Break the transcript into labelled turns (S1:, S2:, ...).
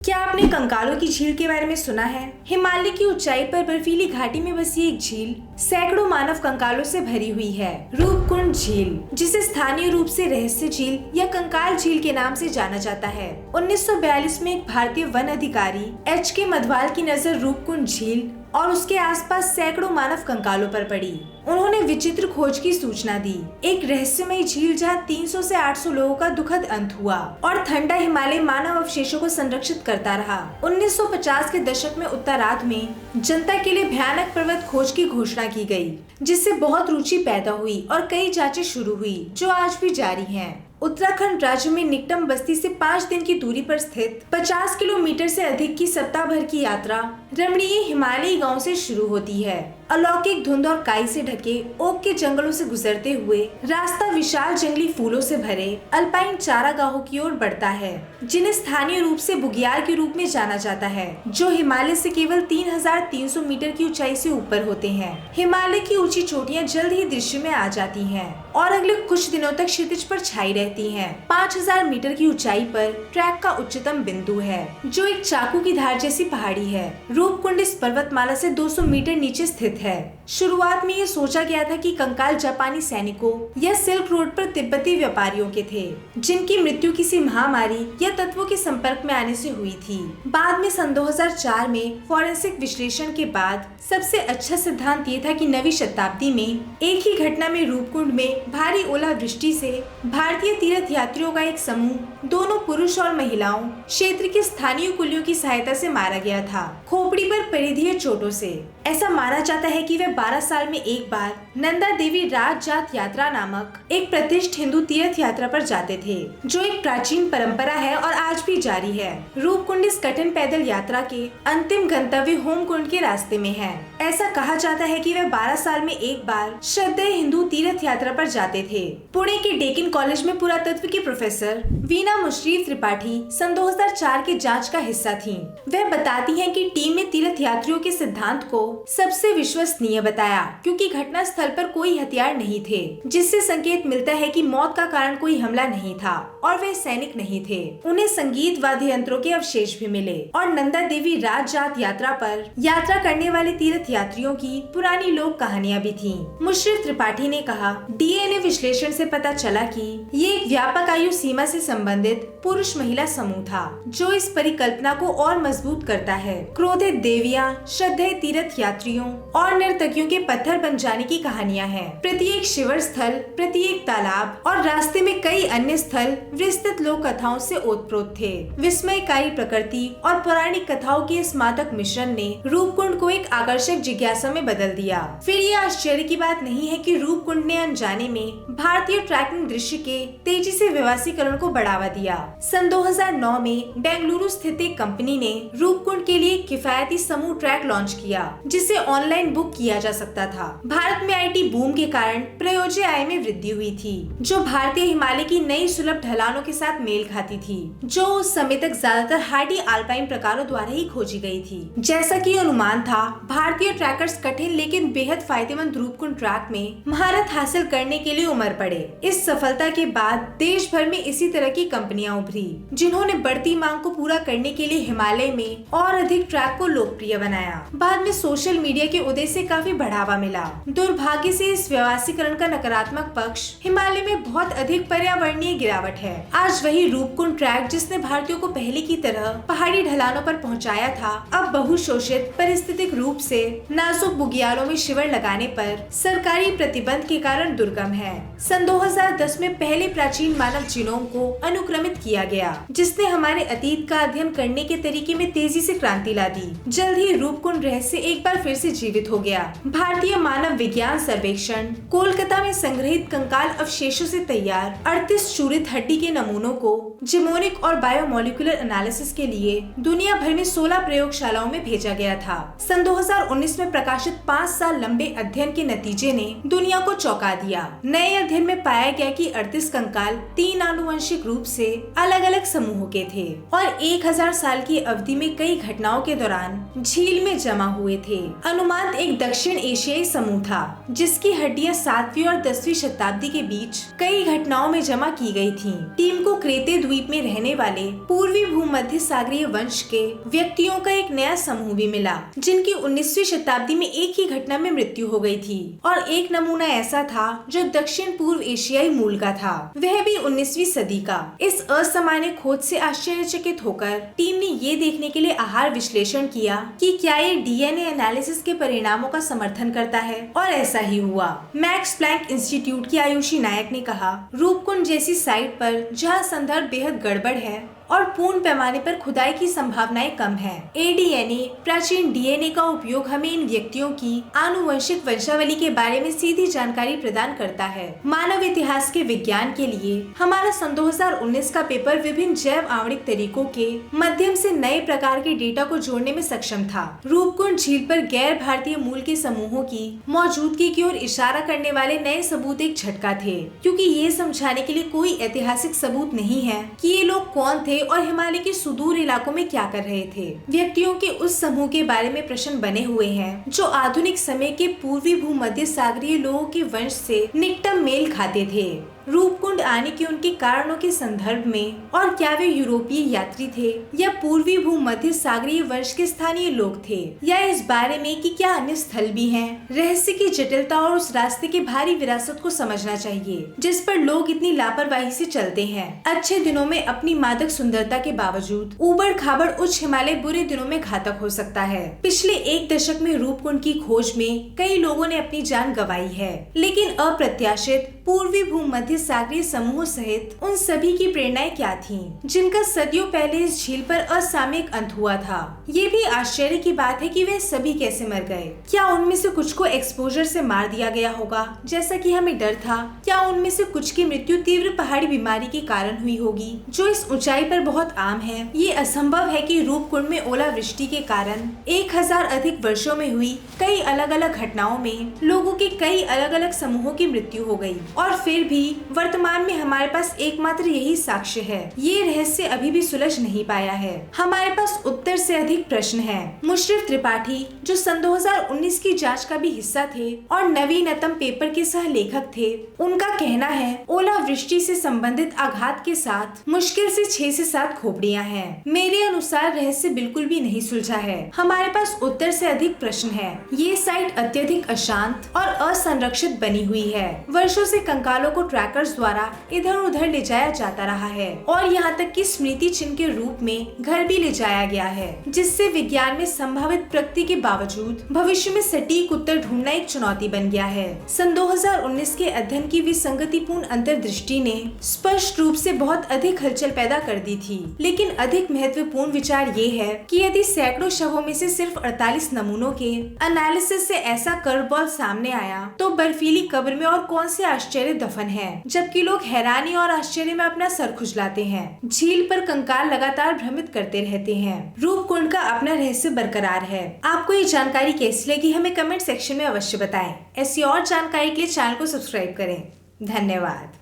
S1: क्या आपने कंकालों की झील के बारे में सुना है? हिमालय की ऊंचाई पर बर्फीली घाटी में बसी एक झील सैकड़ों मानव कंकालों से भरी हुई है। रूपकुंड झील, जिसे स्थानीय रूप से रहस्य झील या कंकाल झील के नाम से जाना जाता है, 1942 में एक भारतीय वन अधिकारी H.K. मधवाल की नजर रूपकुंड झील और उसके आसपास सैकड़ों मानव कंकालों पर पड़ी। उन्होंने विचित्र खोज की सूचना दी, एक रहस्यमय झील जहां 300 से 800 लोगों का दुखद अंत हुआ और ठंडा हिमालय मानव अवशेषों को संरक्षित करता रहा। 1950 के दशक में उत्तरार्ध में जनता के लिए भयानक पर्वत खोज की घोषणा की गई, जिससे बहुत रुचि पैदा हुई और कई जांचें शुरू हुई जो आज भी जारी हैं। उत्तराखंड राज्य में निकटम बस्ती से 5 दिन की दूरी पर स्थित 50 किलोमीटर से अधिक की सप्ताह भर की यात्रा रमणीय हिमालयी गांव से शुरू होती है। अलौकिक धुंध और काई से ढके ओक के जंगलों से गुजरते हुए रास्ता विशाल जंगली फूलों से भरे अल्पाइन चारागाहों की ओर बढ़ता है, जिन्हें स्थानीय रूप से बुग्याल के रूप में जाना जाता है, जो हिमालय से केवल 3300 मीटर की ऊंचाई से ऊपर होते हैं। हिमालय की ऊंची चोटियां जल्द ही दृश्य में आ जाती हैं और अगले कुछ दिनों तक क्षितिज पर छाई रहती हैं। 5000 मीटर की ऊंचाई पर ट्रैक का उच्चतम बिंदु है, जो एक चाकू की धार जैसी पहाड़ी है। रूपकुंड इस पर्वतमाला से 200 मीटर नीचे स्थित है। शुरुआत में ये सोचा गया था कि कंकाल जापानी सैनिकों या सिल्क रोड पर तिब्बती व्यापारियों के थे, जिनकी मृत्यु किसी महामारी या तत्वों के संपर्क में आने से हुई थी। बाद में सन 2004 में फॉरेंसिक विश्लेषण के बाद सबसे अच्छा सिद्धांत ये था कि नवीं शताब्दी में एक ही घटना में रूपकुंड में भारी ओलावृष्टि से भारतीय तीर्थ यात्रियों का एक समूह, दोनों पुरुष और महिलाओं, क्षेत्र के स्थानीय कुलियों की सहायता से मारा गया था, खोपड़ी पर परिधीय चोटों से। ऐसा माना जाता है कि वे 12 साल में एक बार नंदा देवी राज जात यात्रा नामक एक प्रतिष्ठित हिंदू तीर्थ यात्रा पर जाते थे, जो एक प्राचीन परंपरा है और आज भी जारी है। रूपकुंड इस कठिन पैदल यात्रा के अंतिम गंतव्य होमकुंड के रास्ते में है। ऐसा कहा जाता है कि वे 12 साल में एक बार श्रद्धेय हिंदू तीर्थ यात्रा पर जाते थे। पुणे के डेकिन कॉलेज में पुरातत्व की प्रोफेसर वीना मुशर्रफ त्रिपाठी सन 2004 की जांच का हिस्सा थीं। वह बताती हैं कि टीम ने तीर्थ यात्रियों के सिद्धांत को सबसे विश्वसनीय बताया, क्योंकि घटना स्थल पर कोई हथियार नहीं थे, जिससे संकेत मिलता है कि मौत का कारण कोई हमला नहीं था और वे सैनिक नहीं थे। उन्हें संगीत वाद्य यंत्रों के अवशेष भी मिले और नंदा देवी राज जात यात्रा पर यात्रा करने वाले तीर्थ यात्रियों की पुरानी लोक कहानियां भी थीं। मुशर्रफ त्रिपाठी ने कहा, डीएनए विश्लेषण से पता चला कि ये एक व्यापक आयु सीमा से संबंधित पुरुष महिला समूह था, जो इस परिकल्पना को और मजबूत करता है। क्रोधित देवियां, श्रद्धेय तीर्थ यात्रियों और नर्तकियों के पत्थर बन जाने की कहानियां हैं। प्रत्येक शिविर स्थल, प्रत्येक तालाब और रास्ते में कई अन्य स्थल विस्तृत लोक कथाओं से ओतप्रोत थे। विस्मयकारी प्रकृति और पौराणिक कथाओं के इस मादक मिश्रण ने रूपकुंड को एक आकर्षक जिज्ञासा में बदल दिया। फिर ये आश्चर्य की बात नहीं है कि रूपकुंड ने अनजाने में भारतीय ट्रैकिंग दृश्य के तेजी से व्यवसायीकरण को बढ़ावा दिया। सन 2009 में बेंगलुरु स्थित एक कंपनी ने रूपकुंड के लिए किफायती समूह ट्रैक लॉन्च किया, जिसे ऑनलाइन बुक किया जा सकता था। भारत में आईटी बूम के कारण प्रयोज्य आय में वृद्धि हुई थी, जो भारतीय हिमालय की नई सुलभ ढलानों के साथ मेल खाती थी, जो उस समय तक ज्यादातर हार्डी अल्पाइन प्रकारों द्वारा ही खोजी गई थी। जैसा कि अनुमान था, भारतीय ट्रैकर्स कठिन लेकिन बेहद फायदेमंद रूपकुंड ट्रैक में महारत हासिल करने के लिए उमड़ पड़े। इस सफलता के बाद देश भर में इसी तरह की कंपनियां उभरी, जिन्होंने बढ़ती मांग को पूरा करने के लिए हिमालय में और अधिक ट्रैक को लोकप्रिय बनाया। बाद में सोशल मीडिया के उदय से काफी बढ़ावा मिला। दुर्भाग्य से इस व्यवसायीकरण का नकारात्मक पक्ष हिमालय में बहुत अधिक पर्यावरणीय गिरावट है। आज वही रूपकुंड ट्रैक, जिसने भारतीयों को पहले की तरह पहाड़ी ढलानों पर पहुंचाया था, अब बहुशोषित पारिस्थितिक रूप से नाजुक बुग्यालों में शिविर लगाने पर सरकारी प्रतिबंध के कारण दुर्गम है। सन 2010 में पहले प्राचीन मानव जीनोम को अनुक्रमित किया गया, जिसने हमारे अतीत का अध्ययन करने के तरीके में तेजी से क्रांति ला दी। जल्द ही रूपकुंड रहस्य एक बार फिर से जीवित हो गया। भारतीय मानव विज्ञान सर्वेक्षण कोलकाता में संग्रहित कंकाल अवशेषों से तैयार 38 चूरित हड्डी के नमूनों को जेमोनिक और बायोमोलिकुलर एनालिसिस के लिए दुनिया भर में 16 प्रयोगशालाओं में भेजा गया था। सन 2019 में प्रकाशित 5 साल लंबे अध्ययन के नतीजे ने दुनिया को चौंका दिया। नए अध्ययन में पाया गया कि 38 कंकाल 3 आनुवंशिक रूप से अलग अलग समूहों के थे और 1000 साल की अवधि में कई घटनाओं के दौरान झील में जमा हुए थे। अनुमान एक दक्षिण एशियाई समूह था जिसकी हड्डियां 7वीं और 10वीं शताब्दी के बीच कई घटनाओं में जमा की गई थीं। टीम को क्रेते द्वीप में रहने वाले पूर्वी भूमध्य सागरीय वंश के व्यक्तियों का एक नया समूह भी मिला जिनकी 19वीं शताब्दी में एक ही घटना में मृत्यु हो गई थी और एक नमूना ऐसा था जो दक्षिण पूर्व एशियाई मूल का था, वह भी 19वीं सदी का। इस असामान्य खोज से आश्चर्यचकित होकर टीम ने ये देखने के लिए आहार विश्लेषण किया कि क्या ये डीएनए एनालिसिस के परिणामों का समर्थन करता है, और ऐसा ही हुआ। मैक्स प्लैंक इंस्टीट्यूट की आयुषी नायक ने कहा, रूपकुंड जैसी साइट पर जहाँ संदर्भ बेहद गड़बड़ है और पूर्ण पैमाने पर खुदाई की संभावनाएं कम है, एडीएनए प्राचीन डीएनए का उपयोग हमें इन व्यक्तियों की आनुवंशिक वंशावली के बारे में सीधी जानकारी प्रदान करता है। मानव इतिहास के विज्ञान के लिए हमारा सन 2019 का पेपर विभिन्न जैव आणविक तरीकों के माध्यम से नए प्रकार के डेटा को जोड़ने में सक्षम था। रूपकुंड झील पर गैर भारतीय मूल के समूहों की मौजूदगी की ओर इशारा करने वाले नए सबूत एक झटका थे, क्योंकि ये समझाने के लिए कोई ऐतिहासिक सबूत नहीं है कि ये लोग कौन थे और हिमालय के सुदूर इलाकों में क्या कर रहे थे। व्यक्तियों के उस समूह के बारे में प्रश्न बने हुए हैं जो आधुनिक समय के पूर्वी भूमध्य सागरीय लोगों के वंश से निकटम मेल खाते थे। रूपकुंड आने के उनके कारणों के संदर्भ में, और क्या वे यूरोपीय यात्री थे या पूर्वी भूमध्य सागरीय वंश के स्थानीय लोग थे, या इस बारे में कि क्या अन्य स्थल भी हैं। रहस्य की जटिलता और उस रास्ते की भारी विरासत को समझना चाहिए जिस पर लोग इतनी लापरवाही से चलते हैं। अच्छे दिनों में अपनी मादक सुंदरता के बावजूद उबड़ खाबड़ उच्च हिमालय बुरे दिनों में घातक हो सकता है। पिछले एक दशक में रूपकुंड की खोज में कई लोगों ने अपनी जान गंवाई है, लेकिन अप्रत्याशित पूर्वी भूमध्य सागरीय समूह सहित उन सभी की प्रेरणाएं क्या थीं, जिनका सदियों पहले इस झील पर असामयिक अंत हुआ था। ये भी आश्चर्य की बात है कि वे सभी कैसे मर गए। क्या उनमें से कुछ को एक्सपोजर से मार दिया गया होगा जैसा कि हमें डर था? क्या उनमें से कुछ की मृत्यु तीव्र पहाड़ी बीमारी के कारण हुई होगी जो इस ऊंचाई पर बहुत आम है? ये असंभव है कि रूपकुंड में ओलावृष्टि के कारण 1000 अधिक वर्षों में हुई कई अलग अलग घटनाओं में लोगों के कई अलग अलग समूहों की मृत्यु हो गई, और फिर भी वर्तमान में हमारे पास एकमात्र यही साक्ष्य है। ये रहस्य अभी भी सुलझ नहीं पाया है। हमारे पास उत्तर से अधिक प्रश्न हैं। मुशर्रफ त्रिपाठी, जो सन 2019 की जांच का भी हिस्सा थे और नवीनतम पेपर के सह लेखक थे, उनका कहना है ओलावृष्टि से संबंधित आघात के साथ मुश्किल से 6 से 7 खोपड़ियां हैं। मेरे अनुसार रहस्य बिल्कुल भी नहीं सुलझा है। हमारे पास उत्तर से अधिक प्रश्न है। ये साइट अत्यधिक अशांत और असंरक्षित बनी हुई है। वर्षों से कंकालों को ट्रैकर्स द्वारा इधर उधर ले जाया जाता रहा है और यहाँ तक कि स्मृति चिन्ह के रूप में घर भी ले जाया गया है, जिससे विज्ञान में संभावित प्रगति के बावजूद भविष्य में सटीक उत्तर ढूंढना एक चुनौती बन गया है। सन 2019 के अध्ययन की विसंगतिपूर्ण अंतर्दृष्टि ने स्पष्ट रूप से बहुत अधिक हलचल पैदा कर दी थी, लेकिन अधिक महत्वपूर्ण विचार ये है कि यदि सैकड़ों शवों में से सिर्फ 48 नमूनों के एनालिसिस से ऐसा कर्वबॉल सामने आया, तो बर्फीली कब्र में और कौन से आश्चर्य दफन है, जबकि लोग हैरानी और आश्चर्य में अपना सर खुजलाते हैं। झील पर कंकाल लगातार भ्रमित करते रहते हैं। रूपकुंड का अपना रहस्य बरकरार है। आपको ये जानकारी कैसी लगी हमें कमेंट सेक्शन में अवश्य बताएं। ऐसी और जानकारी के लिए चैनल को सब्सक्राइब करें। धन्यवाद।